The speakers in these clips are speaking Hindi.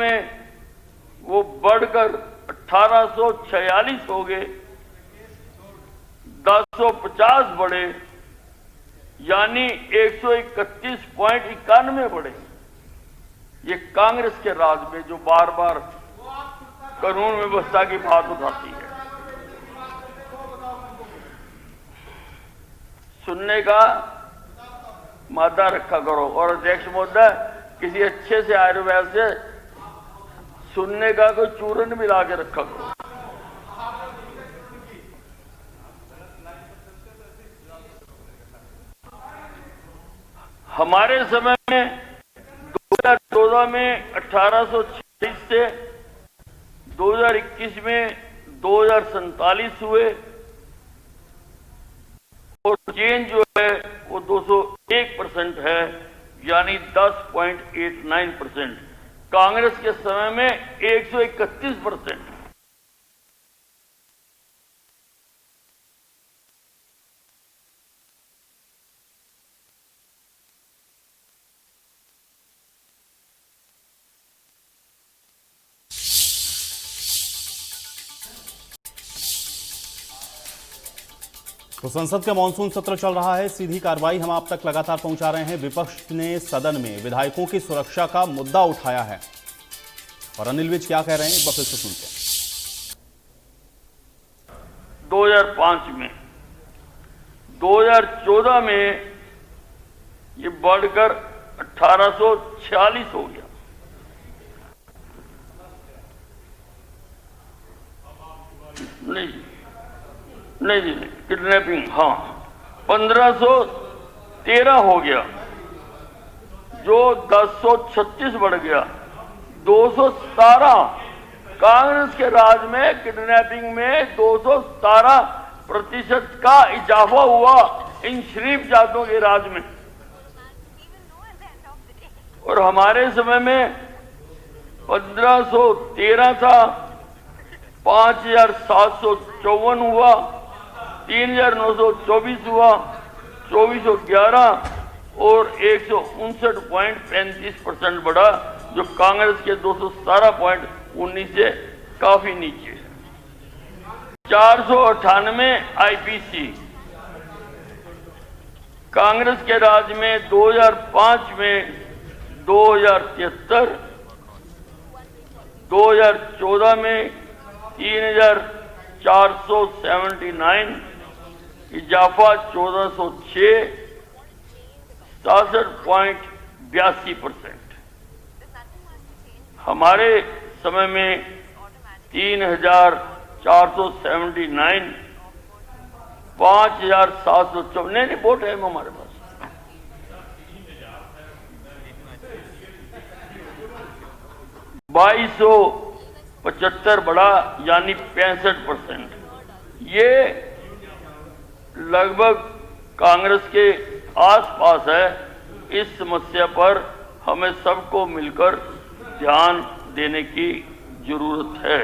में वो बढ़कर 1846 हो गए, 1050 बढ़े, यानी 131.91 बढ़े। ये कांग्रेस के राज में जो बार बार कानून व्यवस्था की बात उठाती है, सुनने का मादा रखा करो। और अध्यक्ष महोदय, किसी अच्छे से आयुर्वेद से सुनने का कोई चूर्ण मिला के रखा करो। हमारे समय में 2014 में 1846 से 2021 में 2047 हुए और चेंज जो है वो 201% है, यानी 10.89%। कांग्रेस के समय में 131%। तो संसद का मानसून सत्र चल रहा है, सीधी कार्रवाई हम आप तक लगातार पहुंचा रहे हैं। विपक्ष ने सदन में विधायकों की सुरक्षा का मुद्दा उठाया है और अनिल विज क्या कह रहे हैं एक बार फिर से सुनते हैं। 2005 में, 2014 में ये बढ़कर 1846 हो गया। नहीं, किडनैपिंग, हाँ, 1513 हो गया, जो 1036 बढ़ गया, 217। कांग्रेस के राज में किडनैपिंग में 217% का इजाफा हुआ इन शरीफ जातों के राज में। और हमारे समय में 1513 था, 5754 हुआ, 3924 हुआ, 2411 और 159.35% बढ़ा, जो कांग्रेस के 217.19 से काफी नीचे है। 498 आईपीसी कांग्रेस के राज में 2005 में 2073, 2014 में 3479, इजाफा 1406, 67.82%। हमारे समय में 3479, 5754, नहीं वोट है हमारे पास, 2275 बढ़ा, यानी 65%। ये लगभग कांग्रेस के आसपास है। इस समस्या पर हमें सबको मिलकर ध्यान देने की जरूरत है।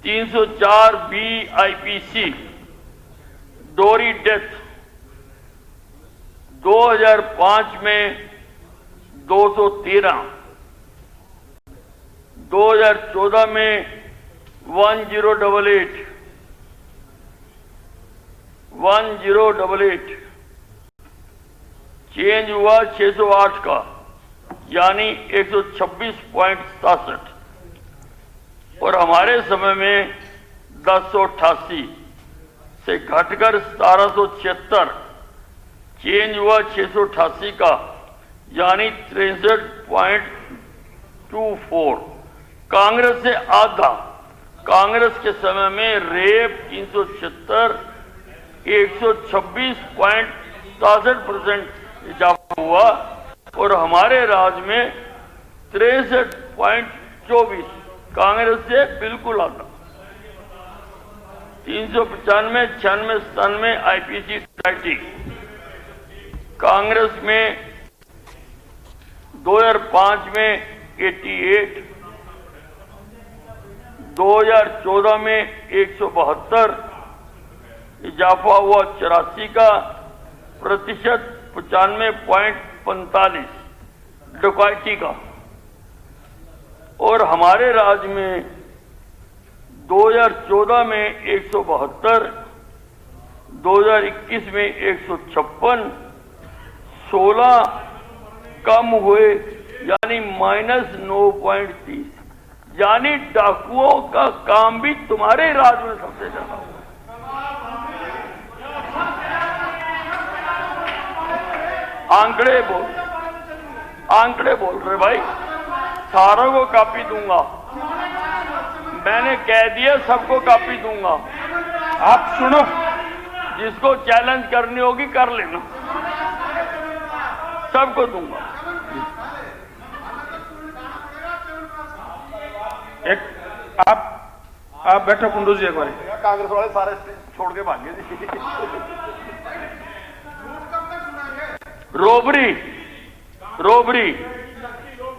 304 बी आईपीसी डोरी डेथ 2005 में 213, 2014 में 1088 चेंज हुआ 608 का, यानी 126.67। और हमारे समय में 1088 से घटकर 1776 चेंज हुआ 688 का, यानी 63.24। कांग्रेस से आधा। कांग्रेस के समय में रेप 376, 126.67% इजाफा हुआ, और हमारे राज्य में 63.24, कांग्रेस से बिल्कुल आधा। 395, 96, 97 आईपीसी ट्रैटिक कांग्रेस में 2005 में 88, 2014 में 172, इजाफा हुआ 84 का, प्रतिशत 95.45। डकैती का और हमारे राज्य में 2014 में 172, 2021 में 156, 16 कम हुए यानी -9.30, यानी डाकुओं का काम भी तुम्हारे राज्य में सबसे ज्यादा हुआ। आंकड़े बोल रहे भाई, सारों को कॉपी दूंगा, मैंने कह दिया सबको कॉपी दूंगा। आप सुनो, जिसको चैलेंज करनी होगी कर लेना, सबको दूंगा। एक आप बैठो कुंडू जी, एक बार कांग्रेस वाले सारे छोड़ के भागे जी। रोबरी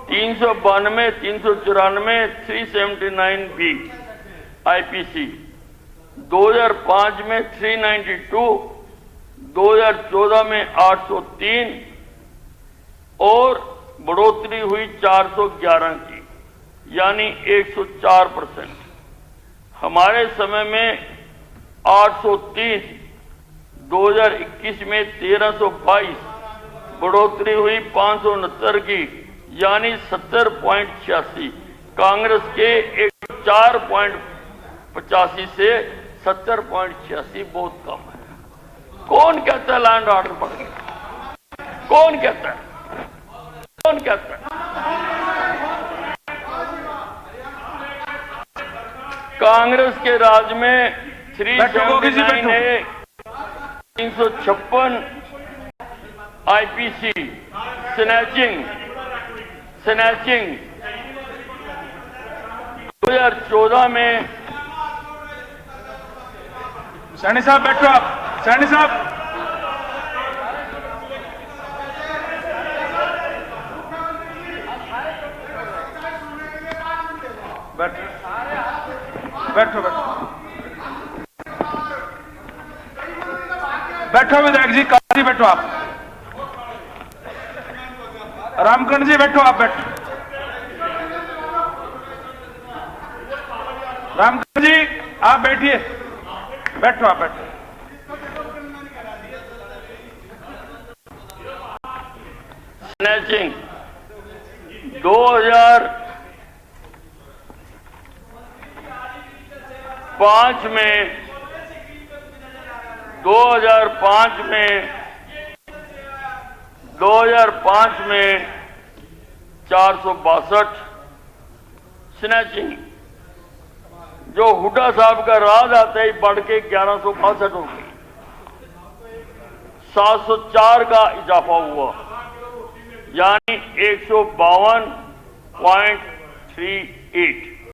392, 394, 379 बी आईपीसी, 2005 में 392, 2014 में 803 और बढ़ोतरी हुई 411 की, यानी 104%। हमारे समय में 830, 2021 में 1322, बढ़ोतरी हुई 569 की, यानी 70.86। कांग्रेस के 104.85 से 70.86 बहुत कम है। कौन कहता है लैंड ऑर्डर बढ़ गया? कौन कहता है? कांग्रेस के राज में 379 है, 356 आईपीसी, स्नैचिंग 2014 में। सैनी साहब बैठो, आप सैनी साहब बैठो विधायक जी, काजी बैठो, आप रामकरण जी बैठो, आप बैठो, रामकरण जी आप बैठिए, बैठो, आप बैठो। स्नैचिंग 2005 में 462 स्नैचिंग, जो हुड्डा साहब का राज आते ही बढ़ के 1162 हो गई, 704 का इजाफा हुआ, यानी 152.38।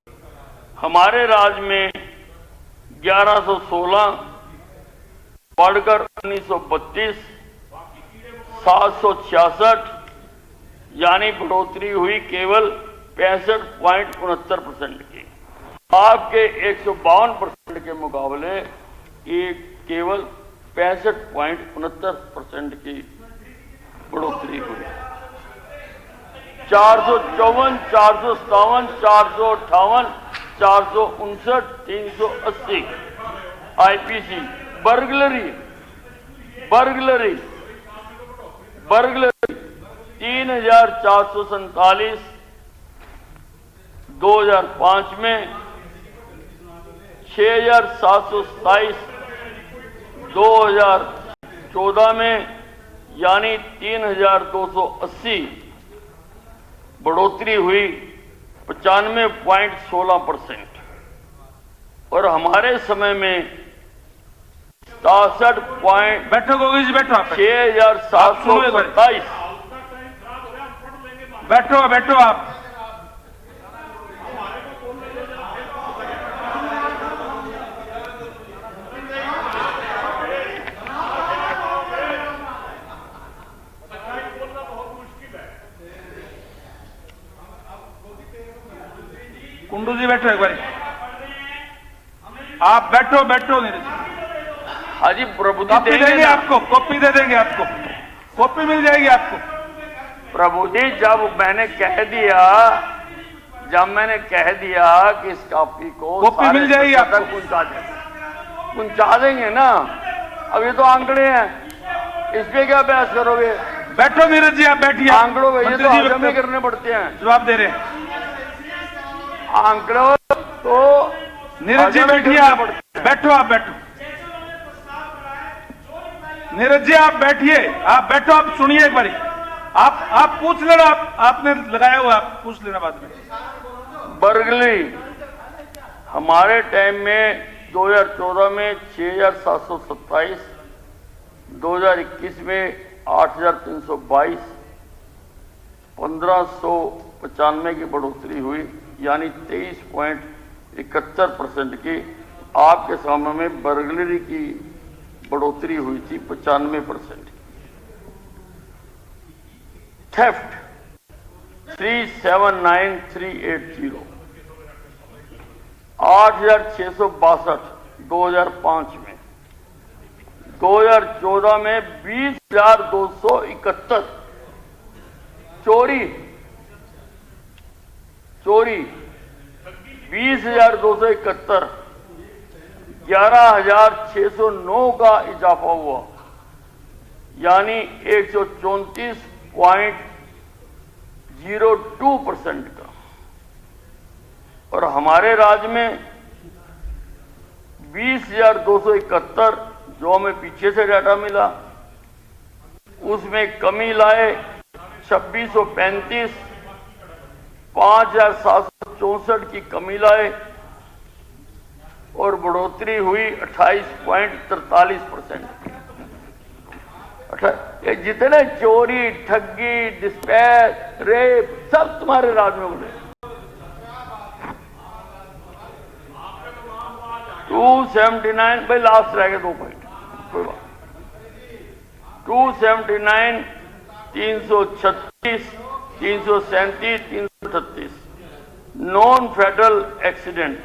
हमारे राज्य में 1116 बढ़कर 1932, 766, यानी बढ़ोतरी हुई केवल 65.69% की। आपके 152% के मुकाबले एक केवल 65.69% की बढ़ोतरी हुई। 454, 457, 458, 459, 380 आईपीसी। बर्गलरी 3447 2005 में, 6727 2014 में, यानी 3280 बढ़ोतरी हुई 95.16%। और हमारे समय में 67 बैठो गोगी जी, बैठो, 6727। बैठो आप। कुंडू जी बैठो, एक बार आप बैठो नीरज। हाजी प्रभु कॉपी देंगे आपको, कॉपी दे देंगे आपको, कॉपी मिल जाएगी आपको। प्रभु जी, जब मैंने कह दिया जब मैंने कह दिया कि इस कॉपी को कॉपी मिल जाएगी सारे आपको। तक पहुंचा देंगे ना। अब ये तो आंकड़े हैं, इस पे क्या बहस करोगे? बैठो नीरज जी, आप बैठिए। आंकड़ों में ये मंत्री तो जी हजम ही वक्त- करने पड़ते हैं। जवाब दे रहे हैं। आंकड़ों तो नीरज जी हजम ही बैठिए, करने आप पड़ते हैं। बैठो, आप बैठो। नीरज जी आप बैठिए, आप बैठो, आप सुनिए एक बारी। आप पूछ लेना, आपने लगाया हुआ, आप पूछ लेना बाद में। बरगली हमारे टाइम में 2014 में 6,727, 2021 में 8,322, 1,595 की बढ़ोतरी हुई, यानी 23.71% की। आपके सामने में बरगलरी की बढ़ोतरी हुई थी 95%। थेफ्ट 379,380, 8,662 2005 में, 2014 में 20,271। चोरी 20,271, 11,609 का इजाफा हुआ, यानी 134.02% का। और हमारे राज्य में 20,271 जो हमें पीछे से डाटा मिला, उसमें कमी लाए 2,635, 5,764 की कमी लाए और बढ़ोतरी हुई 28.43%। ये जितने चोरी, ठगी, डिस्पैच, रेप सब तुम्हारे राज्य में बोले। 279 भाई लास्ट रह गए 2 पॉइंट, कोई बात। 279, 336, 337, 338। नॉन फेडरल एक्सीडेंट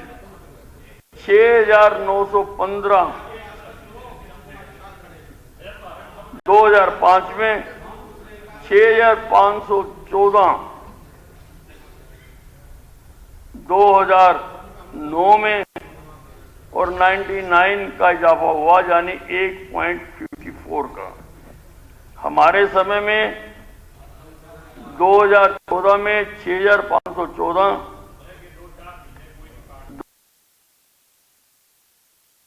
6,915, 2005 में 6,514, 2009 में, और 99 का इजाफा हुआ, यानी 1.54 का। हमारे समय में 2014 में 6,514,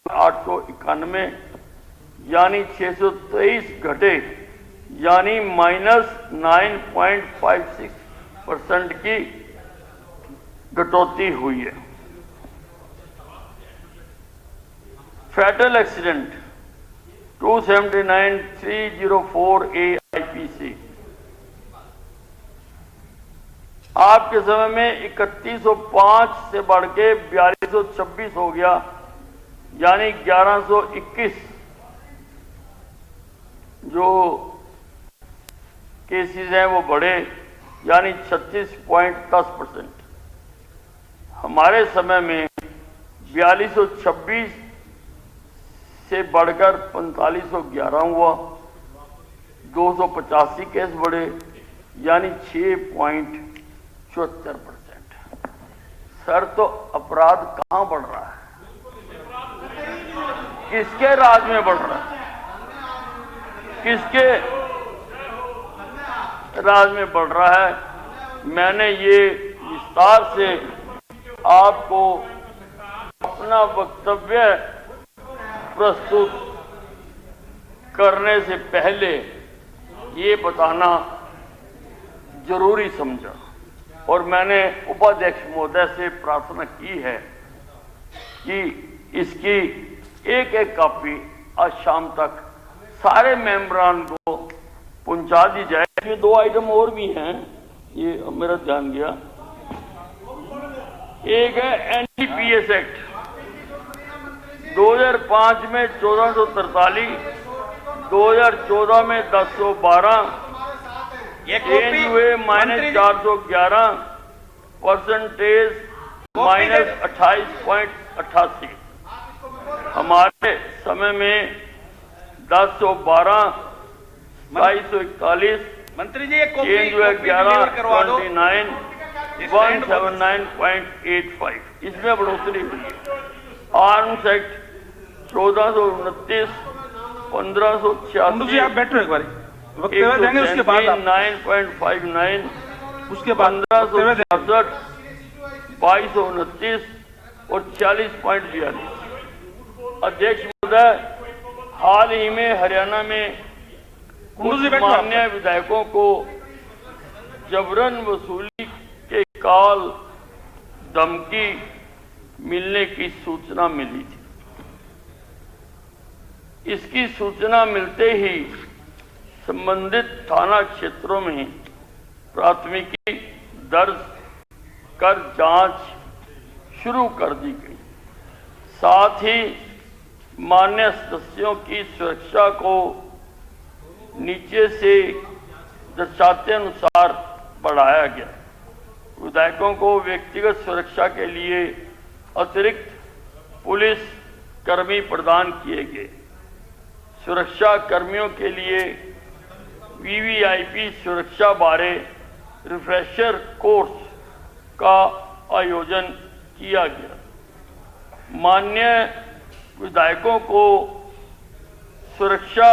891, यानी 623 घटे, यानी -9.56% की कटौती हुई है। फेडरल एक्सीडेंट 279,304 AIPC आपके समय में 3,105 से बढ़ के 4,226 हो गया, यानी 1,121 जो केसेस हैं वो बढ़े, यानी 36.10%। हमारे समय में 4,226 से बढ़कर 4,511 हुआ, 285 केस बढ़े, यानी 6.74%। सर, तो अपराध कहां बढ़ रहा है? किसके राज में बढ़ रहा है? किसके राज में बढ़ रहा है? मैंने ये विस्तार से आपको अपना वक्तव्य प्रस्तुत करने से पहले ये बताना जरूरी समझा, और मैंने उपाध्यक्ष महोदय से प्रार्थना की है कि इसकी एक एक कॉपी आज शाम तक सारे मेंबरान को पहुंचा दी जाए। ये 2 आइटम और भी हैं, ये मेरा ध्यान गया। एक है NDPS एक्ट 2005 में 1443, 2014 में 1012, चेंज हुए -411%, -28.88। हमारे समय में 1012, 241, मंत्री जी एक चेंज हुए 1129, 179.85 इसमें बढ़ोतरी हुई है। आर्म्स एक्ट 1429, कुंडू जी आप 1586, बैठो एक बार, वक्तव्य देंगे उसके बाद आप, 9.59, उसके बाद वक्तव्य देंगे। 1566, 2229 और 40.42। अध्यक्ष महोदय, हाल ही में हरियाणा में कुंडू जी कुछ बैठो आप। माननीय विधायकों को जबरन वसूली के कॉल, धमकी मिलने की सूचना मिली थी। इसकी सूचना मिलते ही संबंधित थाना क्षेत्रों में प्राथमिकी दर्ज कर जांच शुरू कर दी गई। साथ ही मान्य सदस्यों की सुरक्षा को नीचे से दर्शाते अनुसार बढ़ाया गया। विधायकों को व्यक्तिगत सुरक्षा के लिए अतिरिक्त पुलिस कर्मी प्रदान किए गए। सुरक्षा कर्मियों के लिए वीवीआईपी सुरक्षा बारे रिफ्रेशर कोर्स का आयोजन किया गया। माननीय विधायकों को सुरक्षा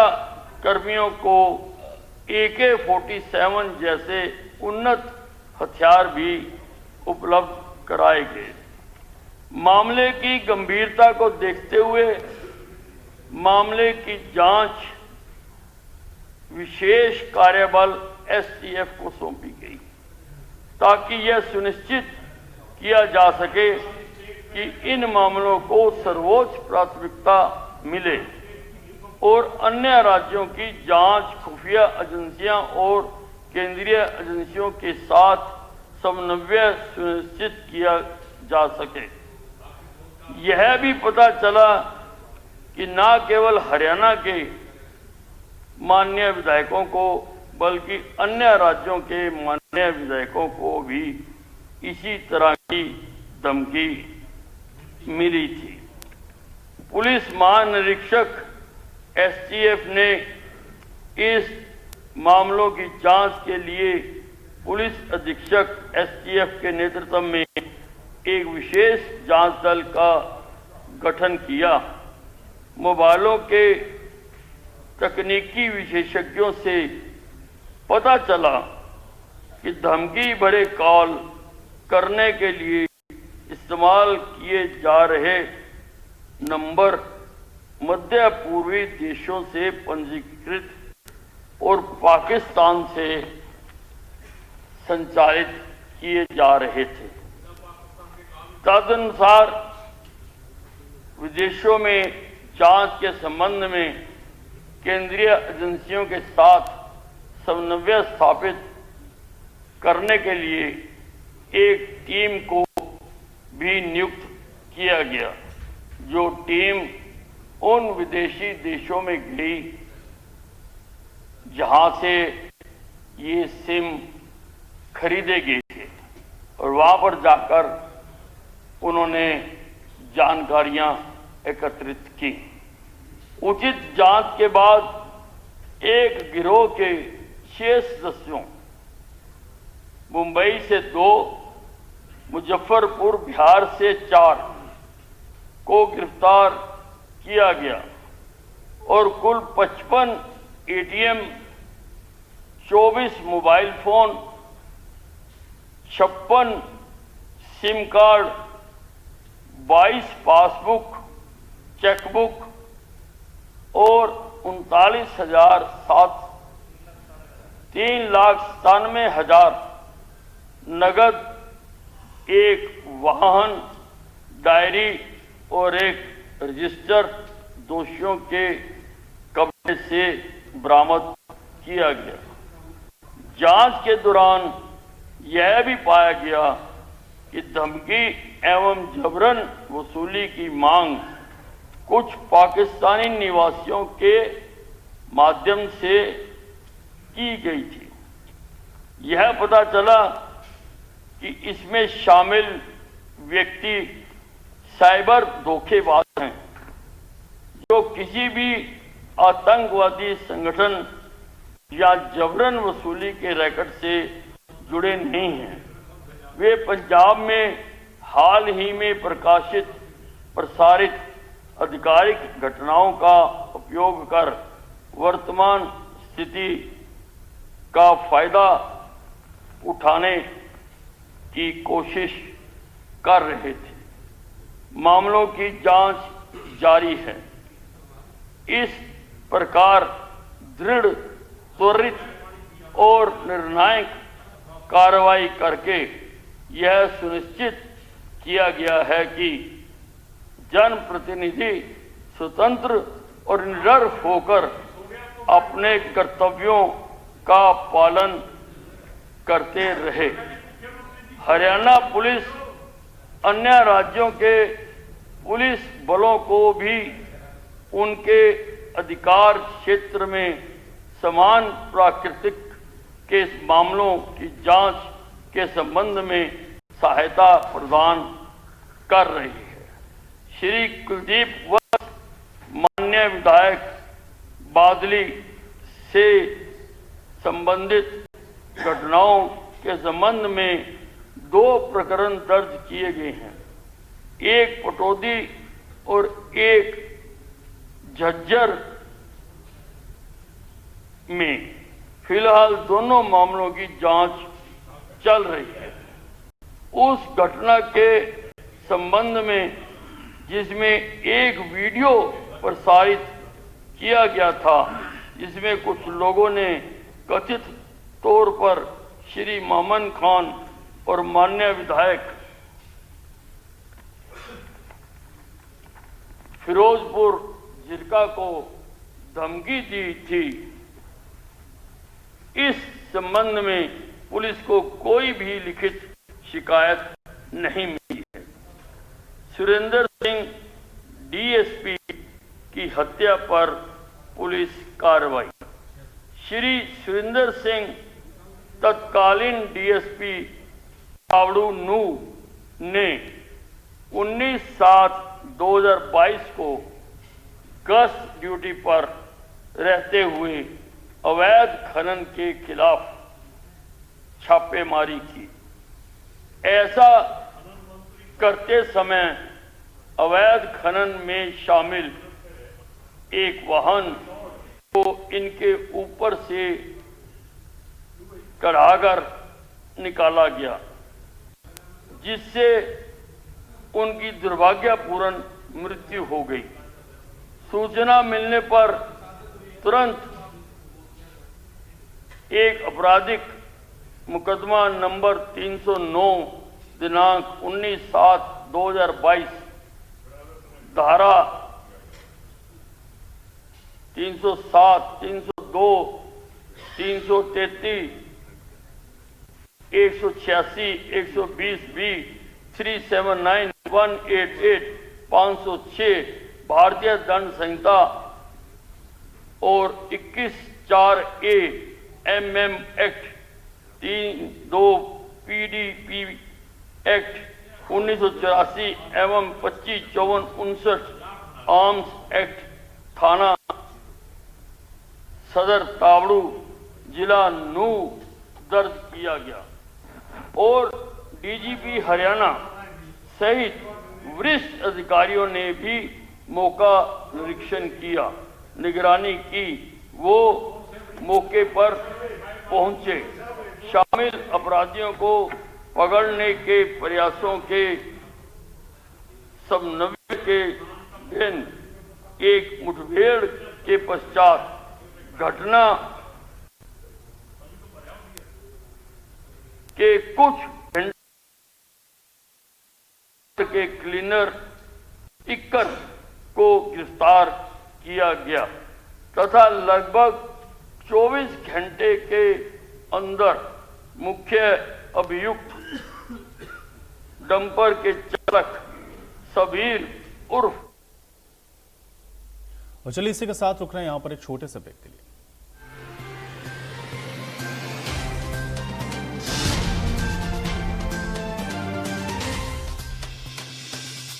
कर्मियों को AK-47 जैसे उन्नत हथियार भी उपलब्ध कराए गए। मामले की गंभीरता को देखते हुए मामले की जांच विशेष कार्यबल STF को सौंपी गई, ताकि यह सुनिश्चित किया जा सके कि इन मामलों को सर्वोच्च प्राथमिकता मिले और अन्य राज्यों की जांच खुफिया एजेंसियां और केंद्रीय एजेंसियों के साथ समन्वय सुनिश्चित किया जा सके। यह भी पता चला कि न केवल हरियाणा के माननीय विधायकों को बल्कि अन्य राज्यों के माननीय विधायकों को भी इसी तरह की धमकी मिली थी। पुलिस महानिरीक्षक STF ने इस मामलों की जांच के लिए पुलिस अधीक्षक STF के नेतृत्व में एक विशेष जांच दल का गठन किया। मोबाइलों के तकनीकी विशेषज्ञों से पता चला कि धमकी भरे कॉल करने के लिए इस्तेमाल किए जा रहे नंबर मध्य पूर्वी देशों से पंजीकृत और पाकिस्तान से संचालित किए जा रहे थे। तदनुसार विदेशों में जांच के संबंध में केंद्रीय एजेंसियों के साथ समन्वय स्थापित करने के लिए एक टीम को भी नियुक्त किया गया, जो टीम उन विदेशी देशों में गई जहां से ये सिम खरीदे गए थे और वहां पर जाकर उन्होंने जानकारियां एकत्रित की। उचित जांच के बाद एक गिरोह के 6 सदस्यों, मुंबई से 2, मुजफ्फरपुर बिहार से 4 को गिरफ्तार किया गया और कुल 55 ATM, 24 mobile phone, 56 SIM card, 22 passbook, chequebook और 3,97,000 नगद, एक वाहन, डायरी और एक रजिस्टर दोषियों के कब्जे से बरामद किया गया। जांच के दौरान यह भी पाया गया कि धमकी एवं जबरन वसूली की मांग कुछ पाकिस्तानी निवासियों के माध्यम से की गई थी। यह पता चला कि इसमें शामिल व्यक्ति साइबर धोखेबाज हैं, जो किसी भी आतंकवादी संगठन या जबरन वसूली के रैकेट से जुड़े नहीं हैं। वे पंजाब में हाल ही में प्रसारित आधिकारिक घटनाओं का उपयोग कर वर्तमान स्थिति का फायदा उठाने की कोशिश कर रहे थे। मामलों की जांच जारी है। इस प्रकार दृढ़, त्वरित और निर्णायक कार्रवाई करके यह सुनिश्चित किया गया है कि जनप्रतिनिधि स्वतंत्र और निडर होकर अपने कर्तव्यों का पालन करते रहे। हरियाणा पुलिस अन्य राज्यों के पुलिस बलों को भी उनके अधिकार क्षेत्र में समान प्राकृतिक के मामलों की जांच के संबंध में सहायता प्रदान कर रही है। श्री कुलदीप वत्स माननीय विधायक बादली से संबंधित घटनाओं के संबंध में 2 प्रकरण दर्ज किए गए हैं, एक पटौदी और एक झज्जर में। फिलहाल दोनों मामलों की जांच चल रही है। उस घटना के संबंध में जिसमें एक वीडियो प्रसारित किया गया था, जिसमें कुछ लोगों ने कथित तौर पर श्री मोमन खान और माननीय विधायक फिरोजपुर जिरका को धमकी दी थी। इस संबंध में पुलिस को कोई भी लिखित शिकायत नहीं मिली है। सुरेंद्र सिंह डीएसपी की हत्या पर पुलिस कार्रवाई। श्री सुरेंद्र सिंह तत्कालीन डीएसपी तावड़ू नू ने 19/7/2022 को गश्त ड्यूटी पर रहते हुए अवैध खनन के खिलाफ छापेमारी की। ऐसा करते समय अवैध खनन में शामिल एक वाहन को इनके ऊपर से चढ़ाकर निकाला गया, जिससे उनकी दुर्भाग्यपूर्ण मृत्यु हो गई। सूचना मिलने पर तुरंत एक आपराधिक मुकदमा नंबर 309 दिनांक 19/7/2022 धारा 307, 302, 333, 186, 120B, 379, 188, 506 भारतीय दंड संहिता और 21(4)A MM act 32 PDP act 1984 एवं 25/54/59 आर्म्स एक्ट थाना सदर तावड़ू जिला नू दर्ज किया गया और डीजीपी हरियाणा सहित वरिष्ठ अधिकारियों ने भी मौका निरीक्षण किया, निगरानी की। वो मौके पर पहुंचे, शामिल अपराधियों को पकड़ने के प्रयासों के समन्वय के दिन एक मुठभेड़ के पश्चात घटना के कुछ घंटे के क्लीनर इक्कर को गिरफ्तार किया गया तथा लगभग 24 घंटे के अंदर मुख्य अभियुक्त डंपर के चालक सबीर उर्फ। और चलिए इसी के साथ रुक रहे हैं यहाँ पर एक छोटे से ब्रेक के लिए।